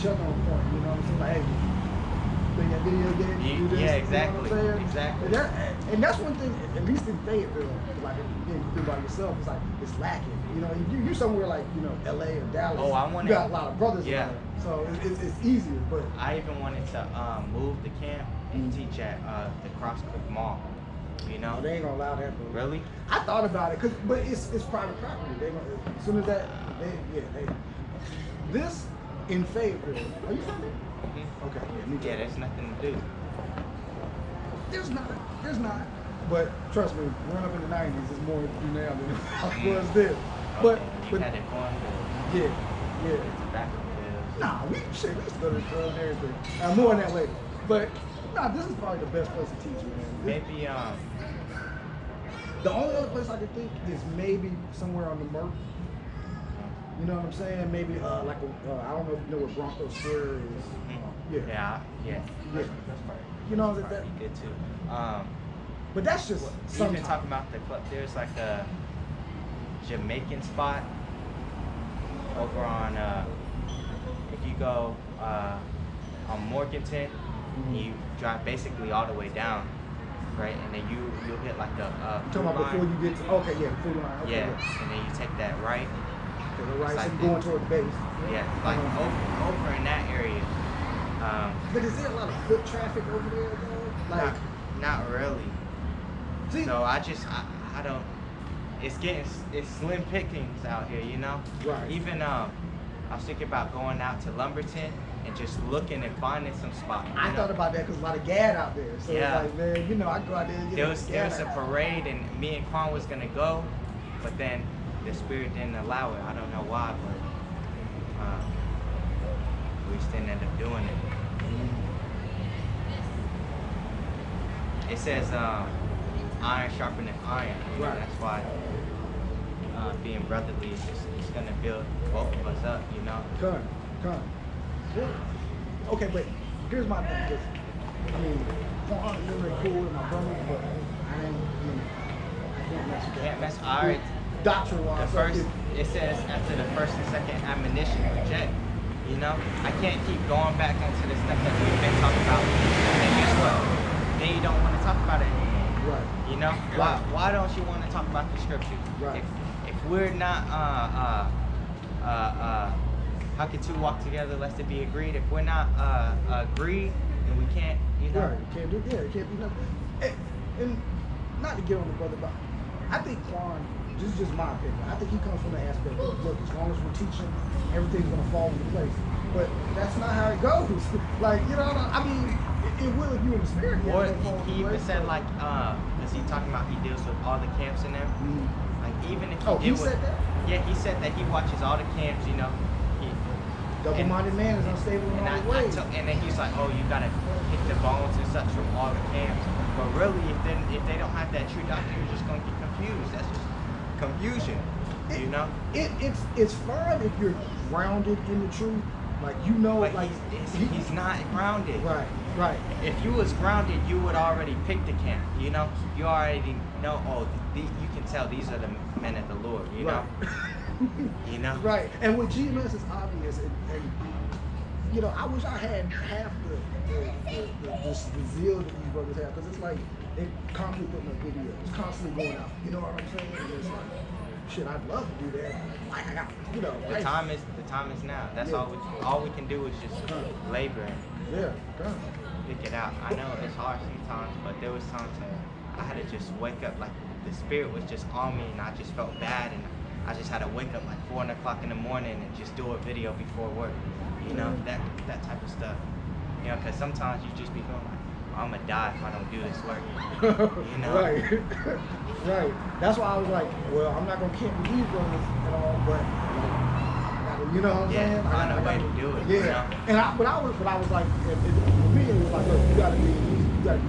each other on point. You know what I'm saying? Like, hey, play that video game, do this. Yeah, exactly. You know what I'm saying? Exactly. And that's one thing, at least in Fayetteville, like again, you do by yourself, it's like it's lacking. You know, you somewhere like LA or Dallas. Oh, I want you got a lot of brothers. Yeah. In there, so it's easier. But I even wanted to move the camp and teach at the Cross Creek Mall. You know, no, they ain't gonna allow that. Bro. Really? I thought about it, but it's private property. They gonna, as soon as that, this in Fayetteville. Are you from there? Mm-hmm. Okay, yeah, me too. Yeah, there's nothing to do. There's not. But trust me, growing up in the '90s, there's more to do now than it was then. But you had it going. Yeah. Tobacco pills. Nah, we used to go to the club and everything. More on that later. But nah, this is probably the best place to teach, man. Maybe the only other place I could think is maybe somewhere on the Merc. You know what I'm saying? Maybe like I don't know if you know where Bronco Square is. Yeah. That's right. You know that. That'd be good too. But that's just even talking about the club. There's like a Jamaican spot over on if you go on Morganton, you drive basically all the way down, right, and then you'll hit like a talking about line. before you get to food line. Okay, yeah, and then you take that right. The right, like so going toward the base. Yeah, like over in that area. But is there a lot of foot traffic over there though? Like, not really. See, so I don't. It's slim pickings out here, you know. Right. Even I was thinking about going out to Lumberton and just looking and finding some spots. I thought about that because a lot of gad out there. So yeah. It's like, man, you know, I go out there and get there was a parade and me and Quan was gonna go, but then the spirit didn't allow it. I don't know why, but we just didn't end up doing it. It says iron sharpening iron. Right. That's why being brotherly is just gonna build both of us up, you know. Come. Okay, but here's my thing. 'Cause, I mean, Quan is really cool with my brother, but I ain't, I can't mess with that. Can't mess. All right. Doctrine-wise, The first, it says after the first and second admonition, reject. You know, I can't keep going back into the stuff that we've been talking about. And guess what? Then you don't want to talk about it anymore. Right. You know, why don't you want to talk about the scriptures? Right. If we're not how can two walk together lest it be agreed? If we're not agreed, then we can't. You know. Right. You can't do. Yeah. It can't be nothing. And not to get on the brother, but I think Quan. This is just my opinion. I think he comes from the aspect of, look, as long as we're teaching, everything's going to fall into place. But that's not how it goes. Like, you know, I mean, it will if you're in the spirit. Or he even said, like, because he talking about he deals with all the camps in there. Like, even if he said that? Yeah, he said that he watches all the camps, you know. Double-minded man is unstable in all ways. And then he's like, oh, you got to hit the bones and such from all the camps. But really, if they don't have that true doctrine, you're just going to get confused. That's just confusion, you know. It's fine if you're grounded in the truth, like you know. But like he's not grounded. Right. If you was grounded, you would already pick the camp. You know, you already know. Oh, you can tell these are the men of the Lord. You know. You know. Right. And with GMS, it's obvious, and you know, I wish I had half the zeal that these brothers have, because it's like they constantly putting up videos, constantly going out. You know what I'm saying? And it's like, shit, I'd love to do that. Like I got, you know. The time is now. That's all we can do is just labor and pick it out. I know it's hard sometimes, but there was times that I had to just wake up, like the spirit was just on me, and I just felt bad, and I just had to wake up like 4 o'clock in the morning and just do a video before work. You know, that type of stuff. You know, because sometimes you just be feeling like, oh, I'm gonna die if I don't do this work. You know? Right. That's why I was like, well, I'm not gonna camp with these brothers at all, but you know what I'm saying? Find a way to do it. Yeah. You know? But I was like, for me, it was like, look, you gotta be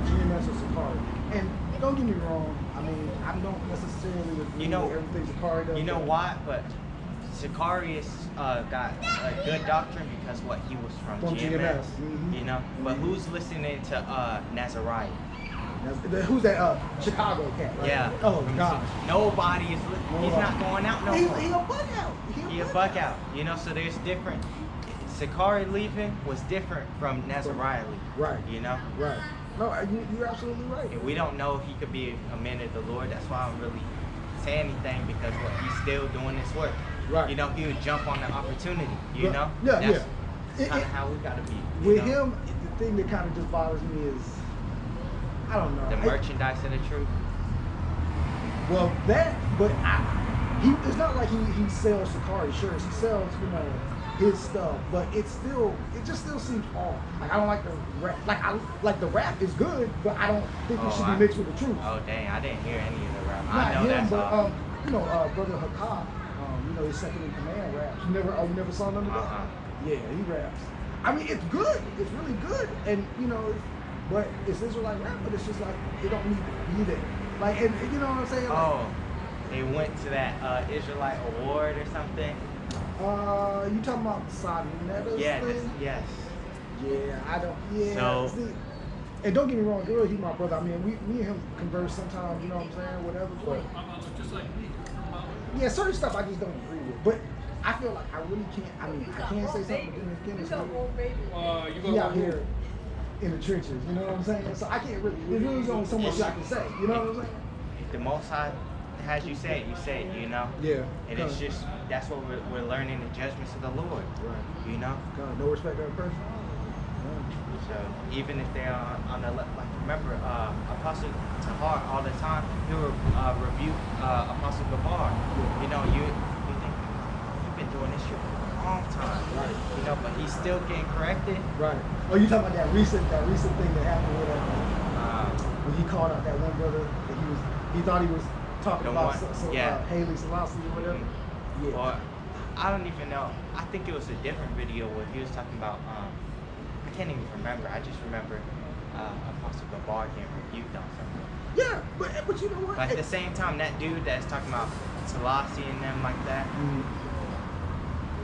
GMS or Sicarius. And don't get me wrong, I mean, I don't necessarily agree with everything Sicarius does. You know why? But Sicarius got a good doctrine because he was from GMS. You know, but who's listening to Nazariah? Who's that? Chicago cat. Right? Yeah. Oh God. Nobody is. He's not going out no more. He a bug out. He a bug out. You know, so there's different. Sicarius leaving was different from Nazariah leaving. Right. You know? Right. No, you're absolutely right. And we don't know if he could be a man of the Lord. That's why I don't really say anything, because he's still doing this work. Right. You know, he would jump on the opportunity, you know? Yeah, That's kind of how we got to be. With him, the thing that kind of just bothers me is, I don't know. The merchandise of the truth. Well, it's not like he sells Sicarius shirts. He sells, his stuff, but it just still seems off. Like, I don't like the rap. Like the rap is good, but I don't think it should be mixed with the truth. Oh dang, I didn't hear any of the rap. Not I know him, that's but all. Brother Hakah, his second in command raps. You never saw none of that? Yeah, he raps. I mean, it's good. It's really good, and but it's Israelite rap, but it's just like it don't need to be there. Like, and you know what I'm saying? Like, they went to that Israelite award or something. You talking about Sonetta's thing? Yes. Yeah, I don't. Yeah. So, see, and don't get me wrong, girl, he's my brother. I mean, me and him converse sometimes. You know what I'm saying? Whatever. But just like me. yeah, certain stuff I just don't agree with. But I feel like I really can't. I mean, I can't say something. But then he out here in the trenches. You know what I'm saying? So I can't really. There's really only so much I can say. You know what I'm saying? If the Most High has you say it, you know? Yeah. And it's just, that's what we're learning, the judgments of the Lord. Right. You know? God, no respect to a person. So even if they're on the left, like remember, Apostle Tahar all the time, he would rebuke Apostle Gabar. Yeah. You know, you think you've been doing this shit for a long time. Right. You know, but he's still getting corrected. Right. Oh, you talking about that recent thing that happened with when he called out that one brother that he thought he was talking about Haile Selassie or whatever. Yeah. Or I don't even know. I think it was a different video where he was talking about I can't even remember. I just remember Apostle Gabar getting rebuked on something. Yeah, but you know what? But at the same time, that dude that's talking about Selassie and them like that,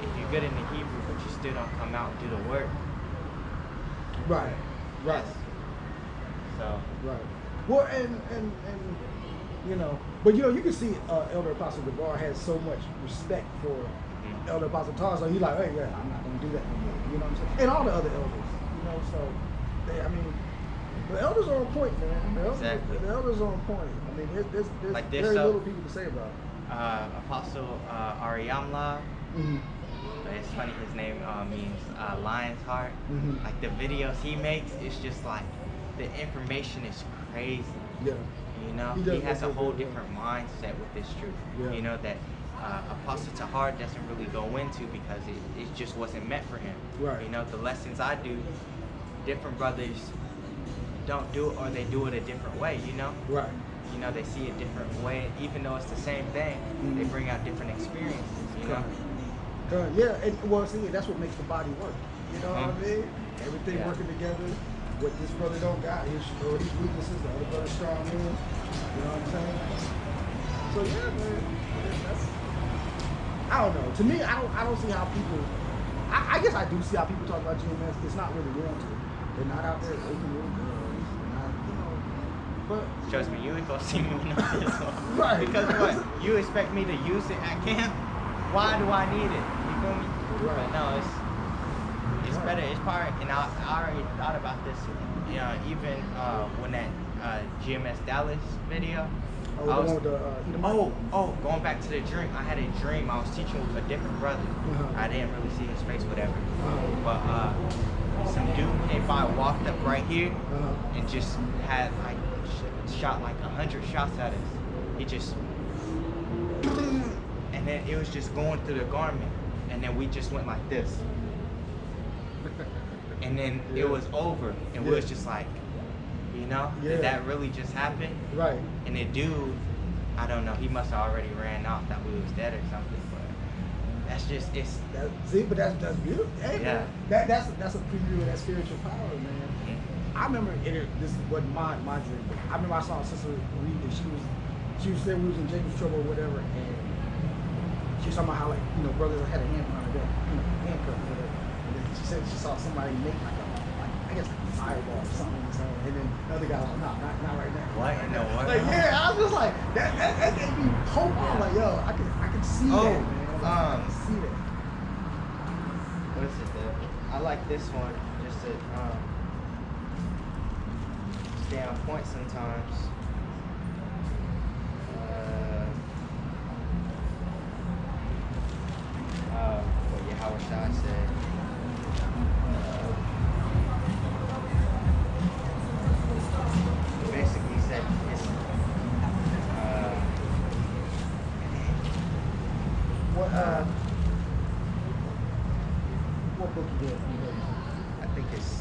if you're good in the Hebrew, but you still don't come out and do the work. Right. Right. So. Right. Well, and but you can see Elder Apostle Gabar has so much respect for Elder Apostle Tar, so he's like, hey, yeah, I'm not gonna do that no more. You know what I'm saying? And all the other elders, so the elders are on point, man. Exactly. The elders are on point. I mean, there's like very little people to say about it. Apostle Amla. But it's funny, his name means lion's heart. Like the videos he makes, it's just like the information is crazy. Yeah. You know, he has a whole different mindset with this truth. Yeah. You know, that Apostle Tahar doesn't really go into because it just wasn't meant for him. Right. You know, the lessons I do, different brothers don't do it, or they do it a different way, you know? Right. You know, they see a different way, even though it's the same thing, they bring out different experiences, you know? Yeah, and see, that's what makes the body work. You know what I mean? Everything working together. What this brother don't got, his weaknesses, the other brother strong in. You know what I'm saying? So yeah, man, I don't know. To me, I don't see how people. I guess I do see how people talk about GMS. It's not really warranted. They're not out there raping little girls. They're not, but trust me, you ain't gonna see me with no this one. Right. Because what? You expect me to use it at camp? Why do I need it? You feel me? Right. But no, it's better. It's part, and I already thought about this. You know, even when that GMS Dallas video. Going back to the dream. I had a dream. I was teaching with a different brother. I didn't really see his face, whatever. But some dude came by, walked up right here, and just had like shot like 100 shots at us. He just, and then it was just going through the garment, and then we just went like this. And then it was over, and we was just like, did that really just happen? Right. And the dude, I don't know, he must have already ran off, that we was dead or something, but that's just, but that's beautiful. Hey, yeah. That's a preview of that spiritual power, man. I remember, this wasn't my dream, but I remember I saw a sister read that she was saying we was in Jacob's trouble or whatever, and she was talking about how, like, brothers had a hand on her back, handcuffed or whatever. And then she said she saw somebody make I guess like a fireball or something. And then the other guy was like, not right now. What in the world? Like, yeah, I was just like, that gave me hope. I was like, yo, I can see that, man. I can see that. What is it, I like this one just to stay on point sometimes. What Yahawashi said. Basically said it's what book you did? I think it's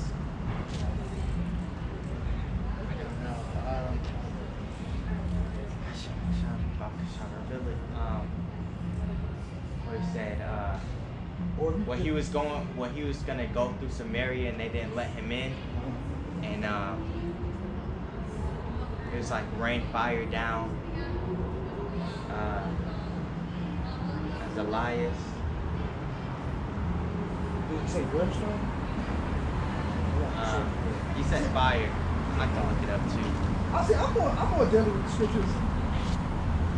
where he said he was gonna go through Samaria and they didn't let him in, and it was like rain fire down as Elias. Did you say brimstone? He said fire. I can look it up too. I'm more dealing with the scriptures,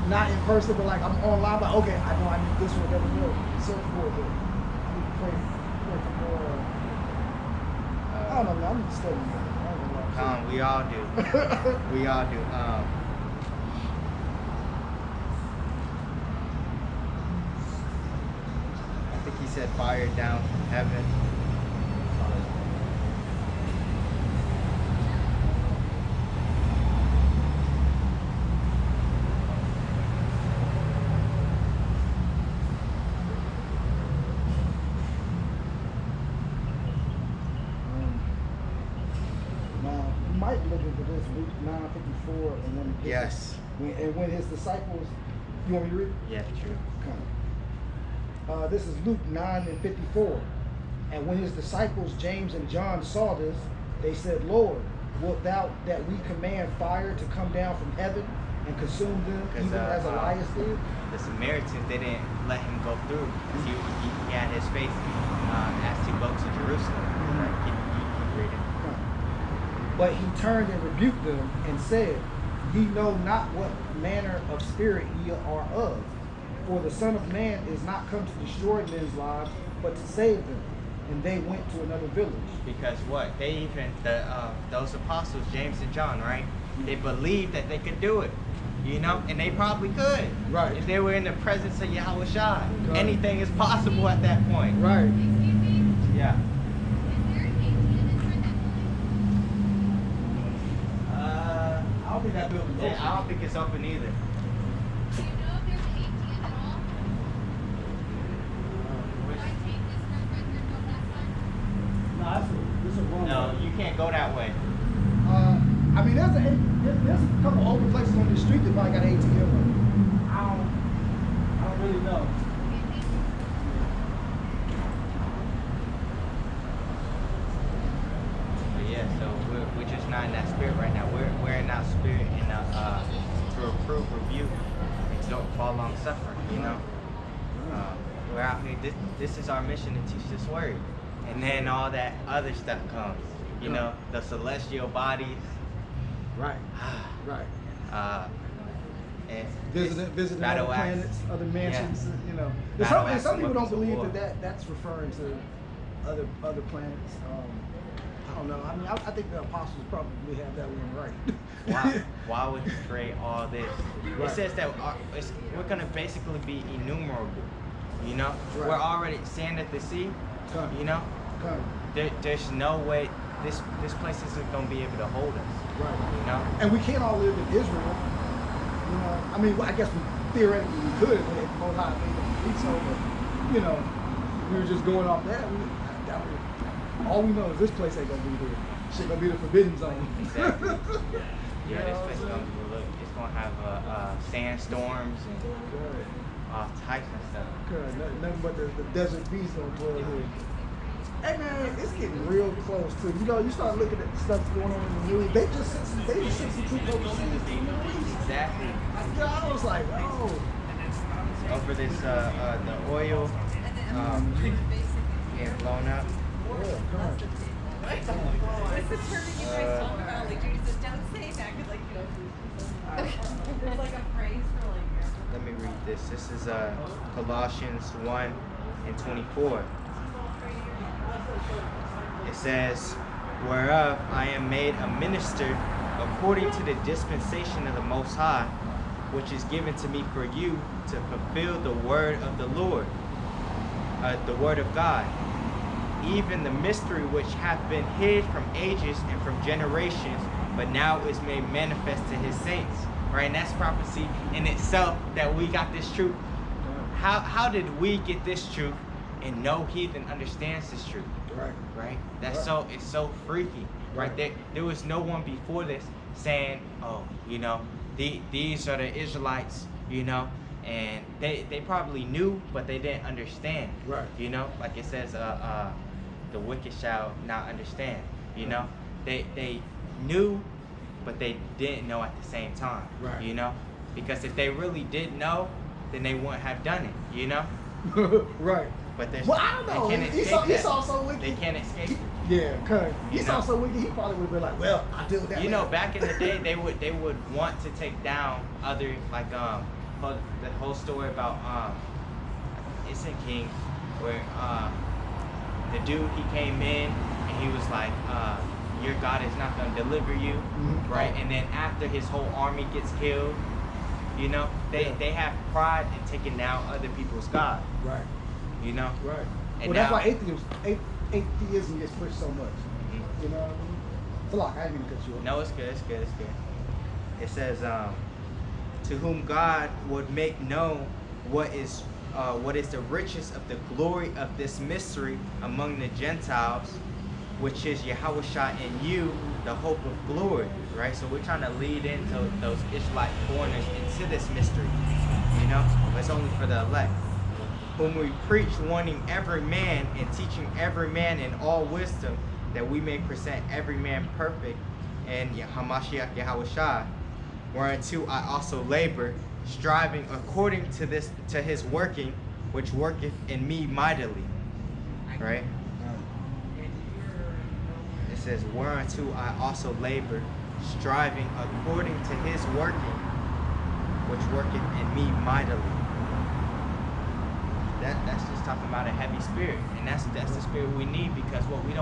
not in person, but like I'm online. But okay, I know I need this one, never know. Search for it. I need to pray for more. I don't know, man. I'm just studying. We all do. We all do. I think he said fire down from heaven. Luke 9:54, and then yes. When his disciples, you want me to read? Yeah, true. Okay. This is Luke 9:54, and when his disciples James and John saw this, they said, "Lord, wilt thou that we command fire to come down from heaven and consume them, even as Elias did?" The Samaritans, they didn't let him go through because he had his faith asked to go to Jerusalem. Right? Keep reading. But he turned and rebuked them and said, "Ye know not what manner of spirit ye are of, for the Son of Man is not come to destroy men's lives, but to save them." And they went to another village. Because what? They even, those apostles, James and John, right? They believed that they could do it, you know? And they probably could. Right. If they were in the presence of Yahawashi. Right. Anything is possible at that point. Right. Yeah. I don't think that building's open. I don't think it's open either. Do you know if there's an ATM at all? This is wrong. No, you can't go that way. I mean, there's a couple open places on the street that probably got an ATM. I don't really know. But yeah, so we're just not in that spirit right now. We're in that spirit to reprove, rebuke, and don't fall long suffering. You know, we're out here. This is our mission to teach this word, and then all that other stuff comes. You know, the celestial bodies. Right. Right. And visiting other planets, other mansions. Yeah. You know, some people don't believe that's referring to other planets. I don't know. I mean, I think the apostles probably have that one right. Why would he create all this? Right. It says that we're going to basically be innumerable. You know, right. We're already sand at the sea. You know, there's no way this place isn't going to be able to hold us. Right. You know, and we can't all live in Israel. You know, I mean, I guess theoretically we could if Most High made them be so, but you know, we were just going off that. All we know is this place ain't gonna be there. Shit gonna be the forbidden zone. Exactly. Yeah, this place it's gonna have sandstorms and all types of stuff. Good. Nothing but the desert beast on board here. Hey man, it's getting real close to, you know, you start looking at the stuff going on in the news. They just 62 overseas. Exactly. I was like, oh. Over this the oil getting blown up. Yeah, come on. What's the term you guys talk about? Like, Judy says, don't say that, because, like, you know, there's like a phrase for, like, let me read this. This is Colossians 1:24. It says, whereof I am made a minister according to the dispensation of the Most High, which is given to me for you to fulfill the word of the Lord, the word of God, even the mystery which hath been hid from ages and from generations, but now is made manifest to his saints. Right? And that's prophecy in itself, that we got this truth. How did we get this truth and no heathen understands this truth? Right? That's it's so freaky. Right? There was no one before this saying, oh, you know, these are the Israelites, you know, and they probably knew, but they didn't understand. Right. You know, like it says, the wicked shall not understand. You know, they knew, but they didn't know at the same time. Right. You know, because if they really did know, then they wouldn't have done it. You know. Right. But well, I don't know. Esau so wicked. They can't escape. Yeah, cause Esau so wicked. He probably would have been like, well, I deal with that. You know, back in the day, they would want to take down other, like the whole story about it's in Kings where the dude, he came in and he was like, your God is not going to deliver you, right? And then after his whole army gets killed, you know, they have pride in taking down other people's God. Right. You know? Right. And well, that's why atheism gets pushed so much. You know what I mean? It's a lot. I didn't mean to cut you off. No, it's good. It's good. It's good. It says, to whom God would make known what is the riches of the glory of this mystery among the Gentiles, which is Yahawashi in you, the hope of glory. Right? So we're trying to lead into those Israelite foreigners into this mystery. You know? But it's only for the elect. Whom we preach, warning every man and teaching every man in all wisdom, that we may present every man perfect in Hamashiach Yahawashi, whereunto I also labor, striving according to his working, which worketh in me mightily. Right? It says, whereunto I also labor, striving according to his working, which worketh in me mightily. That's just talking about a heavy spirit, and that's the spirit we need, because what we don't